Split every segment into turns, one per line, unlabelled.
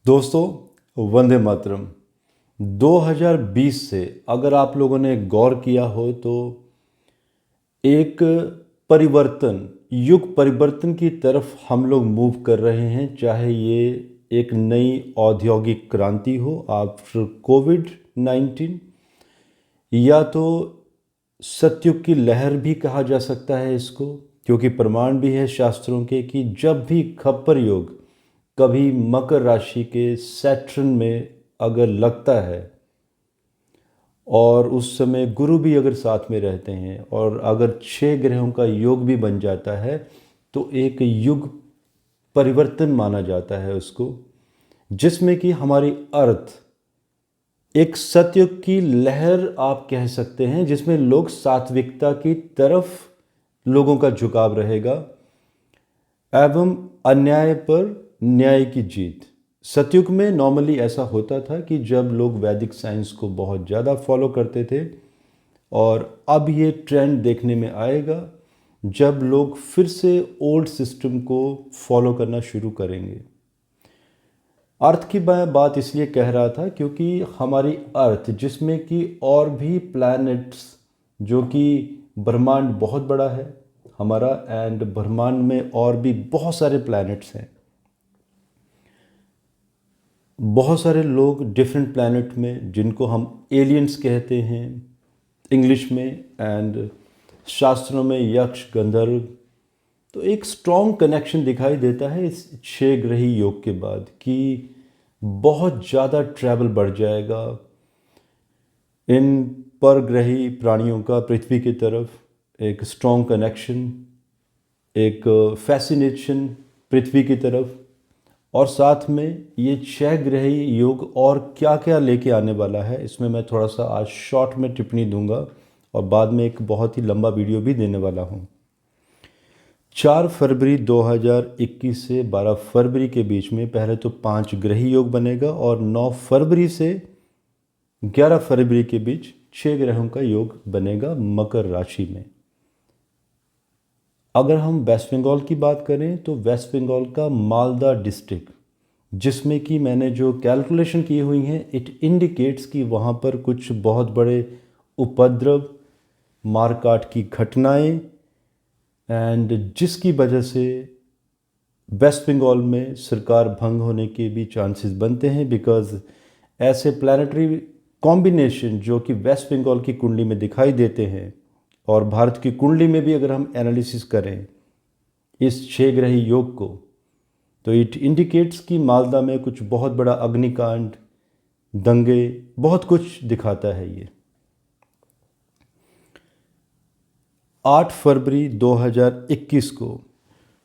दोस्तों, वंदे मातरम। 2020 से अगर आप लोगों ने गौर किया हो तो एक युग परिवर्तन की तरफ हम लोग मूव कर रहे हैं। चाहे ये एक नई औद्योगिक क्रांति हो आफ्टर कोविड-19, या तो सतयुग की लहर भी कहा जा सकता है इसको, क्योंकि प्रमाण भी है शास्त्रों के कि जब भी खप्पर योग कभी मकर राशि के सैटर्न में अगर लगता है और उस समय गुरु भी अगर साथ में रहते हैं और अगर 6 ग्रहों का योग भी बन जाता है तो एक युग परिवर्तन माना जाता है उसको, जिसमें कि हमारी अर्थ एक सतयुग की लहर आप कह सकते हैं, जिसमें लोग सात्विकता की तरफ लोगों का झुकाव रहेगा एवं अन्याय पर न्याय की जीत। सतयुग में नॉर्मली ऐसा होता था कि जब लोग वैदिक साइंस को बहुत ज़्यादा फॉलो करते थे, और अब ये ट्रेंड देखने में आएगा जब लोग फिर से ओल्ड सिस्टम को फॉलो करना शुरू करेंगे। अर्थ की मैं बात इसलिए कह रहा था क्योंकि हमारी अर्थ, जिसमें कि और भी प्लैनेट्स, जो कि ब्रह्मांड बहुत बड़ा है हमारा, एंड ब्रह्मांड में और भी बहुत सारे प्लैनेट्स हैं। बहुत सारे लोग डिफरेंट प्लैनेट में, जिनको हम एलियंस कहते हैं इंग्लिश में, एंड शास्त्रों में यक्ष गंधर्व। तो एक स्ट्रॉन्ग कनेक्शन दिखाई देता है इस 6 ग्रही योग के बाद कि बहुत ज़्यादा ट्रैवल बढ़ जाएगा इन परग्रही प्राणियों का पृथ्वी की तरफ। एक स्ट्रॉन्ग कनेक्शन, एक फैसिनेशन पृथ्वी की तरफ, और साथ में ये 6 ग्रही योग और क्या क्या लेके आने वाला है, इसमें मैं थोड़ा सा आज शॉर्ट में टिप्पणी दूंगा और बाद में एक बहुत ही लंबा वीडियो भी देने वाला हूँ। 4 फरवरी 2021 से 12 फरवरी के बीच में पहले तो 5 ग्रही योग बनेगा, और 9 फरवरी से 11 फरवरी के बीच 6 ग्रहों का योग बनेगा मकर राशि में। अगर हम वेस्ट बंगाल की बात करें तो वेस्ट बंगाल का मालदा डिस्ट्रिक्ट, जिसमें कि मैंने जो कैलकुलेशन की हुई हैं, इट इंडिकेट्स कि वहाँ पर कुछ बहुत बड़े उपद्रव, मारकाट की घटनाएं, एंड जिसकी वजह से वेस्ट बंगाल में सरकार भंग होने के भी चांसेस बनते हैं, बिकॉज ऐसे प्लानिटरी कॉम्बिनेशन जो कि वेस्ट बंगाल की कुंडली में दिखाई देते हैं, और भारत की कुंडली में भी अगर हम एनालिसिस करें इस 6 ग्रही योग को, तो इट इंडिकेट्स कि मालदा में कुछ बहुत बड़ा अग्निकांड, दंगे, बहुत कुछ दिखाता है ये। 8 फरवरी 2021 को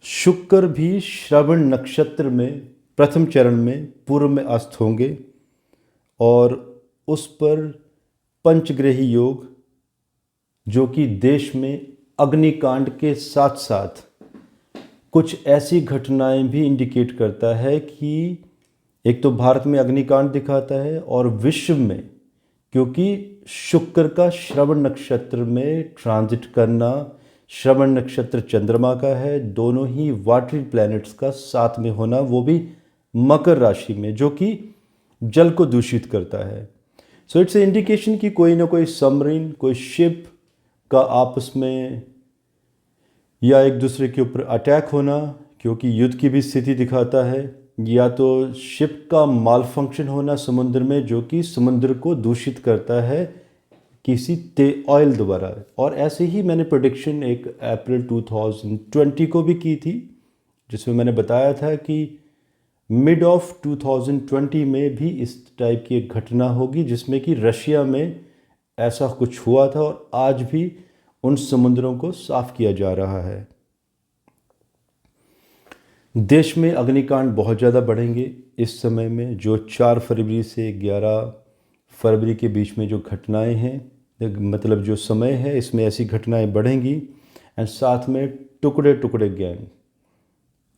शुक्र भी श्रवण नक्षत्र में प्रथम चरण में पूर्व में अस्त होंगे, और उस पर पंचग्रही योग, जो कि देश में अग्निकांड के साथ साथ कुछ ऐसी घटनाएं भी इंडिकेट करता है कि एक तो भारत में अग्निकांड दिखाता है, और विश्व में, क्योंकि शुक्र का श्रवण नक्षत्र में ट्रांजिट करना, श्रवण नक्षत्र चंद्रमा का है, दोनों ही वाटरी प्लैनेट्स का साथ में होना, वो भी मकर राशि में, जो कि जल को दूषित करता है। सो इट्स ए इंडिकेशन कि कोई ना कोई सबमरीन, कोई शिप का आपस में या एक दूसरे के ऊपर अटैक होना, क्योंकि युद्ध की भी स्थिति दिखाता है, या तो शिप का माल फंक्शन होना समुद्र में, जो कि समुद्र को दूषित करता है किसी ऑयल द्वारा। और ऐसे ही मैंने प्रेडिक्शन एक अप्रैल 2020 को भी की थी, जिसमें मैंने बताया था कि मिड ऑफ 2020 में भी इस टाइप की एक घटना होगी, जिसमें कि रशिया में ऐसा कुछ हुआ था, और आज भी उन समुद्रों को साफ किया जा रहा है। देश में अग्निकांड बहुत ज़्यादा बढ़ेंगे इस समय में, जो 4 फरवरी से 11 फरवरी के बीच में जो घटनाएं हैं, मतलब जो समय है, इसमें ऐसी घटनाएं बढ़ेंगी। एंड साथ में टुकड़े टुकड़े गैंग,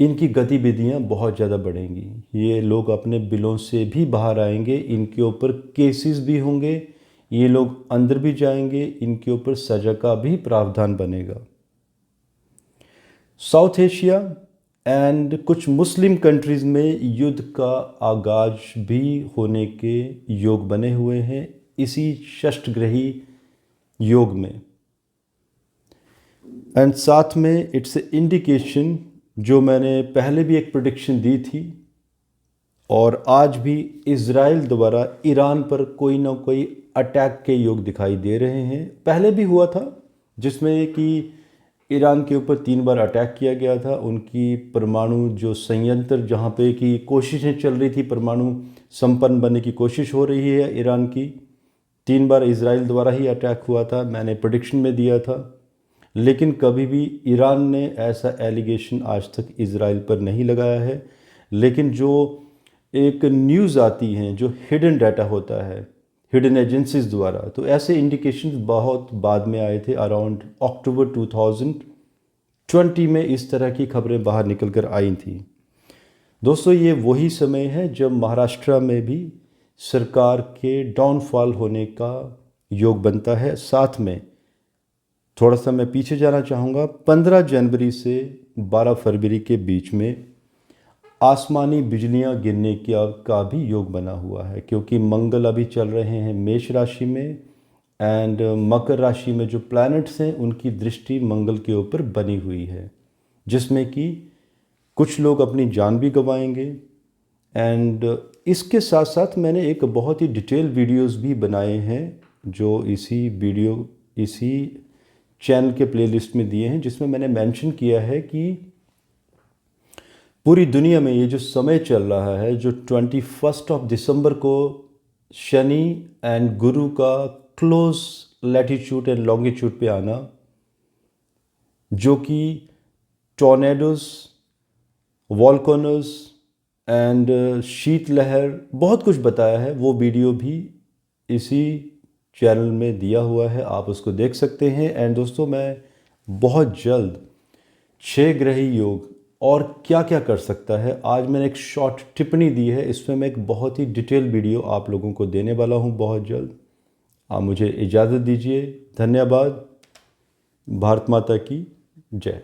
इनकी गतिविधियां बहुत ज़्यादा बढ़ेंगी। ये लोग अपने बिलों से भी बाहर आएंगे, इनके ऊपर केसेस भी होंगे, ये लोग अंदर भी जाएंगे, इनके ऊपर सजा का भी प्रावधान बनेगा। साउथ एशिया एंड कुछ मुस्लिम कंट्रीज़ में युद्ध का आगाज भी होने के योग बने हुए हैं इसी षष्ठग्रही योग में। एंड साथ में इट्स ए इंडिकेशन, जो मैंने पहले भी एक प्रेडिक्शन दी थी और आज भी इज़राइल द्वारा ईरान पर कोई ना कोई अटैक के योग दिखाई दे रहे हैं। पहले भी हुआ था जिसमें कि ईरान के ऊपर 3 बार अटैक किया गया था। उनकी परमाणु जो संयंत्र जहाँ पे कि कोशिशें चल रही थी, परमाणु संपन्न बनने की कोशिश हो रही है ईरान की, 3 बार इज़राइल द्वारा ही अटैक हुआ था। मैंने प्रेडिक्शन में दिया था, लेकिन कभी भी ईरान ने ऐसा एलिगेशन आज तक इज़राइल पर नहीं लगाया है। लेकिन जो एक न्यूज़ आती हैं, जो हिडन डाटा होता है हिडन एजेंसीज द्वारा, तो ऐसे इंडिकेशंस बहुत बाद में आए थे। अराउंड अक्टूबर 2020 में इस तरह की खबरें बाहर निकल कर आई थी। दोस्तों, ये वही समय है जब महाराष्ट्र में भी सरकार के डाउनफॉल होने का योग बनता है। साथ में थोड़ा सा मैं पीछे जाना चाहूँगा, 15 जनवरी से 12 फरवरी के बीच में आसमानी बिजलियां गिरने का भी योग बना हुआ है, क्योंकि मंगल अभी चल रहे हैं मेष राशि में एंड मकर राशि में जो प्लैनेट्स हैं उनकी दृष्टि मंगल के ऊपर बनी हुई है, जिसमें कि कुछ लोग अपनी जान भी गंवाएंगे। एंड इसके साथ साथ मैंने एक बहुत ही डिटेल वीडियोस भी बनाए हैं जो इसी चैनल के प्लेलिस्ट में दिए हैं, जिसमें मैंने मेंशन किया है कि पूरी दुनिया में ये जो समय चल रहा है, जो 21 दिसंबर को शनि एंड गुरु का क्लोज लैटिट्यूड एंड लॉन्गिट्यूड पे आना, जो कि टॉर्नेडोज, वॉल्केनोज एंड शीतलहर बहुत कुछ बताया है, वो वीडियो भी इसी चैनल में दिया हुआ है, आप उसको देख सकते हैं। एंड दोस्तों, मैं बहुत जल्द 6 ग्रही योग और क्या क्या कर सकता है, आज मैंने एक शॉर्ट टिप्पणी दी है, इसमें मैं एक बहुत ही डिटेल वीडियो आप लोगों को देने वाला हूं बहुत जल्द। आप मुझे इजाज़त दीजिए। धन्यवाद। भारत माता की जय।